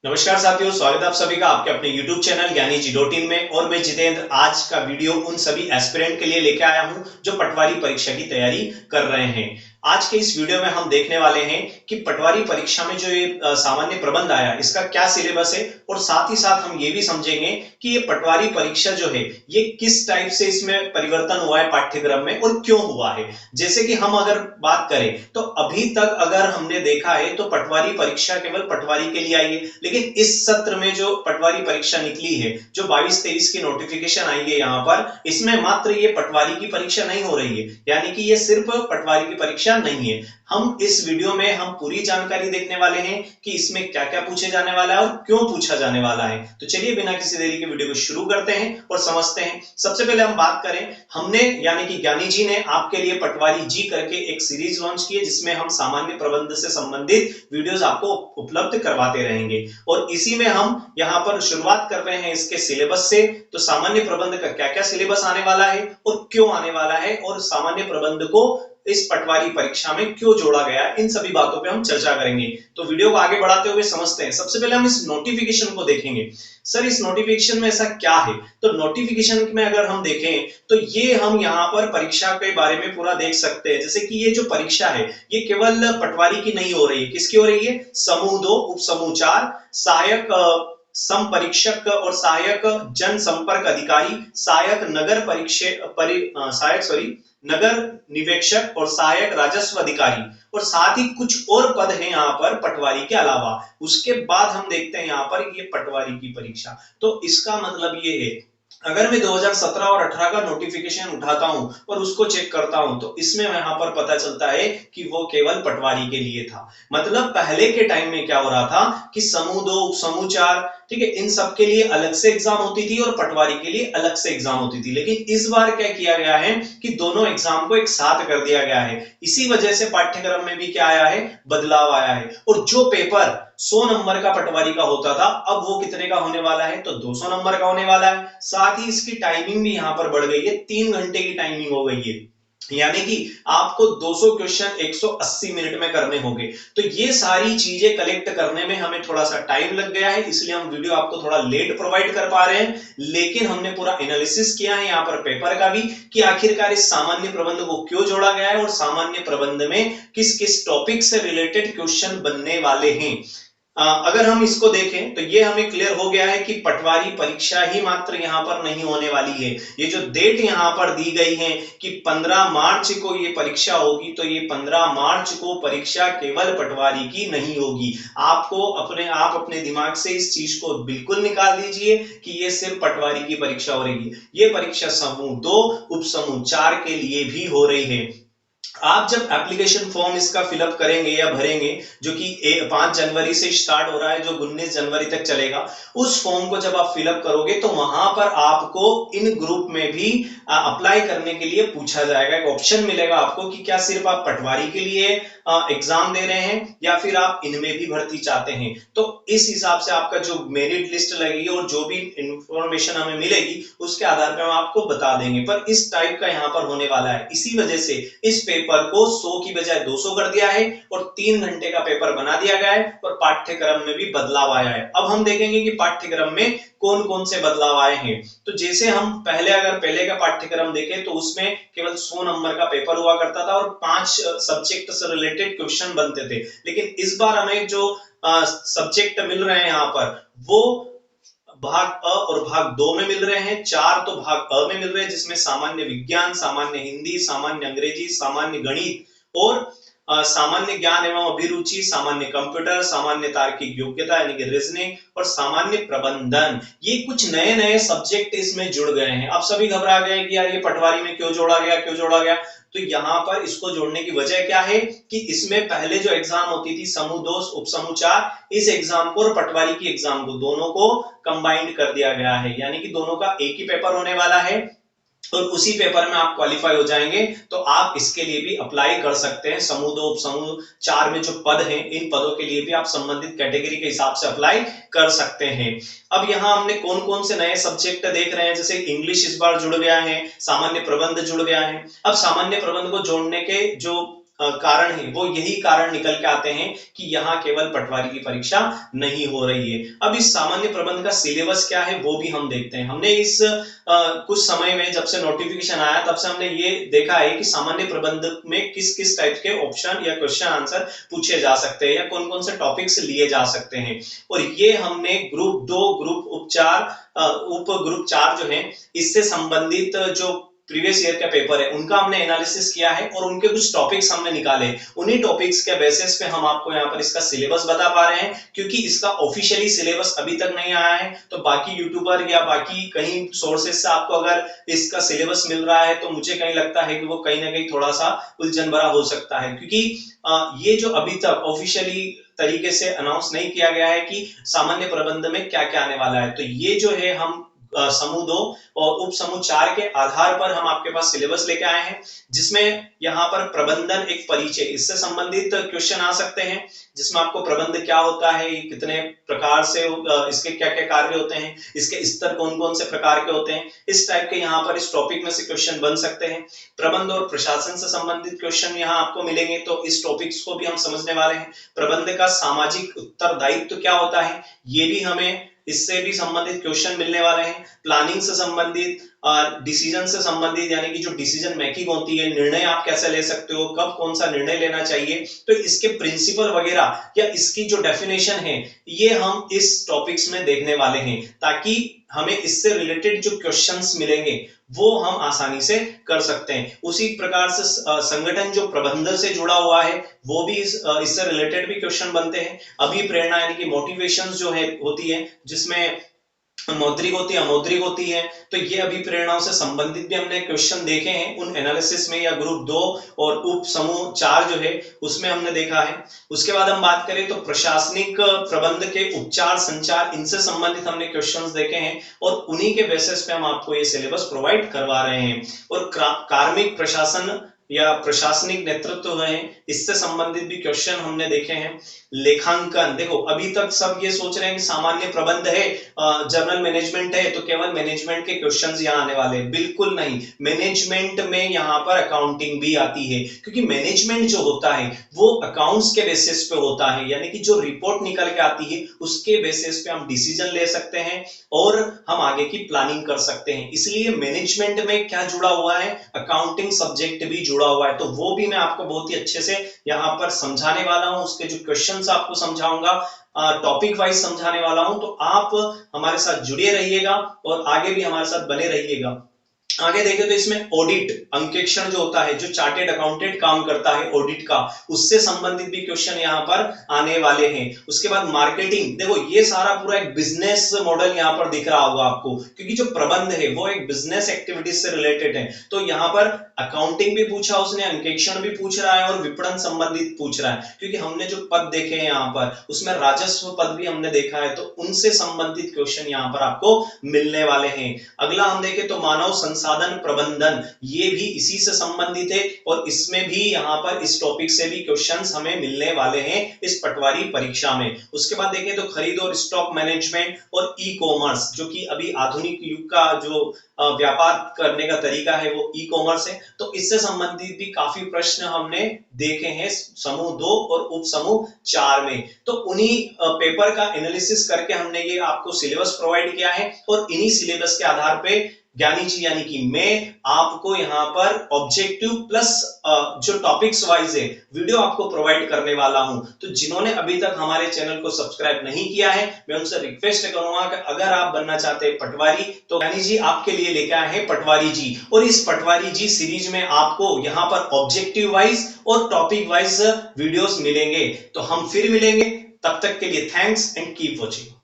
नमस्कार साथियों, स्वागत है आप सभी का आपके अपने YouTube चैनल ज्ञानी जी में। और मैं जितेंद्र आज का वीडियो उन सभी एस्पिरेंट के लिए लेके आया हूं जो पटवारी परीक्षा की तैयारी कर रहे हैं। आज के इस वीडियो में हम देखने वाले हैं कि पटवारी परीक्षा में जो ये सामान्य प्रबंध आया इसका क्या सिलेबस है, और साथ ही साथ हम ये भी समझेंगे कि ये पटवारी परीक्षा जो है ये किस टाइप से इसमें परिवर्तन हुआ है पाठ्यक्रम में और क्यों हुआ है। जैसे कि हम अगर बात करें तो अभी तक अगर हमने देखा है तो पटवारी परीक्षा केवल पटवारी के लिए आई है, लेकिन इस सत्र में जो पटवारी परीक्षा निकली है, जो 22-23 की नोटिफिकेशन आई है यहाँ पर, इसमें मात्र ये पटवारी की परीक्षा नहीं हो रही है, यानी कि ये सिर्फ पटवारी की परीक्षा नहीं है। हम इस वीडियो में हम पूरी जानकारी देखने वाले हैं कि इसमें क्या क्या पूछे जाने वाला है और क्यों पूछा जाने वाला है। तो चलिए बिना किसी देरी के वीडियो को शुरू करते हैं और समझते हैं। सबसे पहले हम बात करें, हमने यानी कि ज्ञानी जी ने आपके लिए पटवारी जी करके एक सीरीज लॉन्च की है जिसमें हम सामान्य प्रबंध से संबंधित वीडियोस आपको उपलब्ध करवाते रहेंगे। और इसी में हम यहाँ पर शुरुआत कर रहे हैं इसके सिलेबस से। तो सामान्य प्रबंध का क्या क्या सिलेबस आने वाला है और क्यों आने वाला है, और सामान्य प्रबंध को इस पटवारी परीक्षा में क्यों जोड़ा गया है, इन सभी बातों पे हम चर्चा करेंगे। तो वीडियो को आगे बढ़ाते हुए समझते हैं। सबसे पहले हम इस नोटिफिकेशन को देखेंगे। सर इस नोटिफिकेशन में ऐसा क्या है? तो नोटिफिकेशन में अगर हम देखें तो ये हम यहाँ पर परीक्षा के बारे में पूरा देख सकते हैं। जैसे कि ये जो परीक्षा है ये केवल पटवारी की नहीं हो रही है। किसकी हो रही है? समूह 2 उप समूह 4 सहायक सम परीक्षक और सहायक जनसंपर्क अधिकारी, सहायक नगर नगर निवेशक और सहायक राजस्व अधिकारी, और साथ ही कुछ और पद हैं यहाँ पर पटवारी के अलावा। उसके बाद हम देखते हैं यहाँ पर ये पटवारी की परीक्षा। तो इसका मतलब ये है, अगर मैं 2017 और 18 का नोटिफिकेशन उठाता हूं और उसको चेक करता हूं तो इसमें यहाँ पर पता चलता है कि वो केवल पटवारी के लिए था। मतलब पहले के टाइम में क्या हो रहा था कि समूह 2 उप समूह 4, ठीक है, इन सब के लिए अलग से एग्जाम होती थी और पटवारी के लिए अलग से एग्जाम होती थी। लेकिन इस बार क्या किया गया है कि दोनों एग्जाम को एक साथ कर दिया गया है। इसी वजह से पाठ्यक्रम में भी क्या आया है? बदलाव आया है। और जो पेपर 100 नंबर का पटवारी का होता था अब वो कितने का होने वाला है? तो 200 नंबर का होने वाला है। साथ ही इसकी टाइमिंग भी यहां पर बढ़ गई है, 3 घंटे की टाइमिंग हो गई है, यानी कि आपको 200 क्वेश्चन 180 मिनट में करने होंगे। तो ये सारी चीजें कलेक्ट करने में हमें थोड़ा सा टाइम लग गया है, इसलिए हम वीडियो आपको थोड़ा लेट प्रोवाइड कर पा रहे हैं। लेकिन हमने पूरा एनालिसिस किया है यहाँ पर पेपर का भी कि आखिरकार इस सामान्य प्रबंध को क्यों जोड़ा गया है और सामान्य प्रबंध में किस किस टॉपिक से रिलेटेड क्वेश्चन बनने वाले हैं। अगर हम इसको देखें तो ये हमें क्लियर हो गया है कि पटवारी परीक्षा ही मात्र यहाँ पर नहीं होने वाली है। ये जो डेट यहाँ पर दी गई है कि 15 मार्च को ये परीक्षा होगी, तो ये 15 मार्च को परीक्षा केवल पटवारी की नहीं होगी। आपको आप अपने दिमाग से इस चीज को बिल्कुल निकाल दीजिए कि ये सिर्फ पटवारी की परीक्षा हो रही है। ये परीक्षा समूह 2 उप समूह 4 के लिए भी हो रही है। आप जब एप्लीकेशन फॉर्म इसका फिलअप करेंगे या भरेंगे, जो कि 5 जनवरी से स्टार्ट हो रहा है, जो 19 जनवरी तक चलेगा, उस फॉर्म को जब आप फिलअप करोगे तो वहां पर आपको इन ग्रुप में भी अप्लाई करने के लिए पूछा जाएगा। एक ऑप्शन मिलेगा आपको कि क्या सिर्फ आप पटवारी के लिए एग्जाम दे रहे हैं या फिर आप इनमें भी भर्ती चाहते हैं। तो इस हिसाब से आपका जो मेरिट लिस्ट लगेगी और जो भी इंफॉर्मेशन हमें मिलेगी उसके आधार पर हम आपको बता देंगे। पर इस टाइप का यहाँ पर होने वाला है, इसी वजह से इस पेपर को 100 की बजाय 200 कर दिया है और 3 घंटे का पेपर बना दिया गया है और पाठ्यक्रम में भी बदलाव आया है। अब हम देखेंगे कि पाठ्यक्रम में कौन कौन से बदलाव आए हैं। तो जैसे हम पहले का पाठ्यक्रम देखें तो उसमें केवल 100 नंबर का पेपर हुआ करता था और 5 सब्जेक्ट से रिलेटेड क्वेश्चन बनते थे। लेकिन इस बार हमें जो सब्जेक्ट मिल रहे हैं यहाँ पर वो भाग अ और भाग 2 में मिल रहे हैं। 4 तो भाग अ में मिल रहे हैं जिसमें सामान्य विज्ञान, सामान्य हिंदी, सामान्य अंग्रेजी, सामान्य गणित और सामान्य ज्ञान एवं अभिरुचि, सामान्य कंप्यूटर, सामान्य तार्किक योग्यता यानी कि रीजनिंग और सामान्य प्रबंधन, ये कुछ नए नए सब्जेक्ट इसमें जुड़ गए हैं। अब सभी घबरा गए कि यार ये पटवारी में क्यों जोड़ा गया, क्यों जोड़ा गया। तो यहाँ पर इसको जोड़ने की वजह क्या है कि इसमें पहले जो एग्जाम होती थी समूह 2 उप समूह 4, इस एग्जाम को और पटवारी की एग्जाम को दोनों को कंबाइंड कर दिया गया है, यानी कि दोनों का एक ही पेपर होने वाला है और उसी पेपर में आप क्वालिफाई हो जाएंगे तो आप इसके लिए भी अप्लाई कर सकते हैं। समूह 2 उप समूह 4 में जो पद हैं इन पदों के लिए भी आप संबंधित कैटेगरी के हिसाब से अप्लाई कर सकते हैं। अब यहाँ हमने कौन कौन से नए सब्जेक्ट देख रहे हैं, जैसे इंग्लिश इस बार जुड़ गया है, सामान्य प्रबंध जुड़ गया है। अब सामान्य प्रबंध को जोड़ने के जो कारण है वो यही कारण निकल के आते हैं कि यहाँ केवल पटवारी की परीक्षा नहीं हो रही है। अब इस सामान्य प्रबंध का सिलेबस क्या है वो भी हम देखते हैं। हमने इस कुछ समय में जब से नोटिफिकेशन आया तब से हमने ये देखा है कि सामान्य प्रबंध में किस किस टाइप के ऑप्शन या क्वेश्चन आंसर पूछे जा सकते हैं या कौन कौन से टॉपिक्स लिए जा सकते हैं। और ये हमने ग्रुप 2, ग्रुप उप ग्रुप 4 जो है इससे संबंधित जो प्रीवियस ईयर का पेपर है उनका हमने एनालिसिस किया है और उनके कुछ टॉपिक्स हमने निकाले। उन्हीं टॉपिक्स के बेसिस पे हम आपको यहाँ पर इसका सिलेबस बता पा रहे हैं, क्योंकि इसका ऑफिशियली सिलेबस अभी तक नहीं आया है। तो बाकी यूट्यूबर या बाकी कहीं सोर्सेज से आपको अगर इसका सिलेबस मिल रहा है तो मुझे कहीं लगता है कि वो कहीं ना कहीं थोड़ा सा उलझन भरा हो सकता है, क्योंकि ये जो अभी तक ऑफिशियली तरीके से अनाउंस नहीं किया गया है कि सामान्य प्रबंध में क्या क्या आने वाला है। तो ये जो है हम समूह 2 और उप समूह 4 के आधार पर हम आपके पास सिलेबस लेके आए हैं, जिसमें यहाँ पर प्रबंधन एक परिचय इससे संबंधित क्वेश्चन आ सकते हैं, जिसमें आपको प्रबंध क्या होता है, कितने प्रकार से इसके क्या क्या कार्य होते हैं, इसके स्तर कौन कौन से प्रकार के होते हैं, इस टाइप के यहाँ पर इस टॉपिक में से क्वेश्चन बन सकते हैं। प्रबंध और प्रशासन से संबंधित क्वेश्चन यहाँ आपको मिलेंगे, तो इस टॉपिक्स को भी हम समझने वाले हैं। प्रबंध का सामाजिक उत्तरदायित्व क्या होता है ये भी हमें इससे भी संबंधित क्वेश्चन मिलने वाले हैं। प्लानिंग से संबंधित, डिसीजन से संबंधित, यानी कि जो डिसीजन मेकिंग होती है, निर्णय आप कैसे ले सकते हो, कब कौन सा निर्णय लेना चाहिए, तो इसके प्रिंसिपल वगैरह या इसकी जो डेफिनेशन है ये हम इस टॉपिक्स में देखने वाले हैं, ताकि हमें इससे रिलेटेड जो क्वेश्चंस मिलेंगे वो हम आसानी से कर सकते हैं। उसी प्रकार से संगठन जो प्रबंधन से जुड़ा हुआ है वो भी इससे रिलेटेड भी क्वेश्चन बनते हैं। अभिप्रेरणा यानी कि मोटिवेशन जो है होती है, जिसमें मौद्रिक होती है, अमौद्रिक होती है, तो ये अभिप्रेरणाओं से संबंधित भी हमने क्वेश्चन देखे हैं उन एनालिसिस में, या ग्रुप 2 और उप समूह 4 जो है उसमें हमने देखा है। उसके बाद हम बात करें तो प्रशासनिक प्रबंध के उपचार संचार इनसे संबंधित हमने क्वेश्चंस देखे हैं और उन्हीं के बेसिस पे हम आपको ये सिलेबस प्रोवाइड करवा रहे हैं। और कार्मिक प्रशासन या प्रशासनिक नेतृत्व है इससे संबंधित भी क्वेश्चन हमने देखे हैं। लेखांकन, देखो अभी तक सब ये सोच रहे हैं कि सामान्य प्रबंध है, जनरल मैनेजमेंट है, तो केवल मैनेजमेंट के क्वेश्चंस यहाँ आने वाले हैं। बिल्कुल नहीं, मैनेजमेंट में यहाँ पर अकाउंटिंग भी आती है, क्योंकि मैनेजमेंट जो होता है वो अकाउंट्स के बेसिस पे होता है, यानी कि जो रिपोर्ट निकल के आती है उसके बेसिस पे हम डिसीजन ले सकते हैं और हम आगे की प्लानिंग कर सकते हैं। इसलिए मैनेजमेंट में क्या जुड़ा हुआ है, अकाउंटिंग सब्जेक्ट भी जुड़ा हुआ है, तो वो भी मैं आपको बहुत ही अच्छे से यहाँ पर समझाने वाला हूँ। उसके जो क्वेश्चंस आपको समझाऊंगा, टॉपिक वाइज समझाने वाला हूं, तो आप हमारे साथ जुड़े रहिएगा और आगे भी हमारे साथ बने रहिएगा। आगे देखें तो इसमें ऑडिट अंकेक्षण जो होता है, जो चार्टेड अकाउंटेंट काम करता है ऑडिट का, उससे संबंधित भी क्वेश्चन यहाँ पर आने वाले हैं। उसके बाद मार्केटिंग, देखो ये सारा पूरा एक बिजनेस मॉडल यहाँ पर दिख रहा होगा आपको, क्योंकि जो प्रबंध है वो एक बिजनेस एक्टिविटीज से रिलेटेड है। तो यहाँ पर अकाउंटिंग भी पूछा उसने, अंकेक्षण भी पूछ रहा है और विपणन संबंधित पूछ रहा है, क्योंकि हमने जो पद देखे हैं यहाँ पर उसमें राजस्व पद भी हमने देखा है, तो उनसे संबंधित क्वेश्चन यहाँ पर आपको मिलने वाले हैं। अगला हम देखें तो मानव संसाधन प्रबंधन, ये भी इसी से संबंधित है और इसमें भी यहाँ पर इस टॉपिक से भी क्वेश्चंस हमें मिलने वाले हैं इस पटवारी परीक्षा में। उसके बाद देखें तो खरीद और स्टॉक मैनेजमेंट और ई कॉमर्स, जो कि अभी आधुनिक युग का जो व्यापार करने का तरीका है वो ई कॉमर्स है, तो इससे संबंधित भी काफी प्रश्न हमने देखे हैं समूह 2 और उप समूह 4 में। तो उन्हीं पेपर का एनालिसिस करके हमने ये आपको सिलेबस प्रोवाइड किया है और इन्हीं सिलेबस के आधार पे ज्ञानी जी यानी कि मैं आपको यहाँ पर ऑब्जेक्टिव प्लस जो टॉपिक्स वाइज है वीडियो आपको प्रोवाइड करने वाला हूं। तो जिन्होंने अभी तक हमारे चैनल को सब्सक्राइब नहीं किया है, मैं उनसे रिक्वेस्ट करूंगा कि अगर आप बनना चाहते हैं पटवारी, तो ज्ञानी जी आपके लिए लेके आए हैं पटवारी जी, और इस पटवारी जी सीरीज में आपको यहाँ पर ऑब्जेक्टिव वाइज और टॉपिक वाइज वीडियोस मिलेंगे। तो हम फिर मिलेंगे, तब तक के लिए थैंक्स एंड कीप वॉचिंग।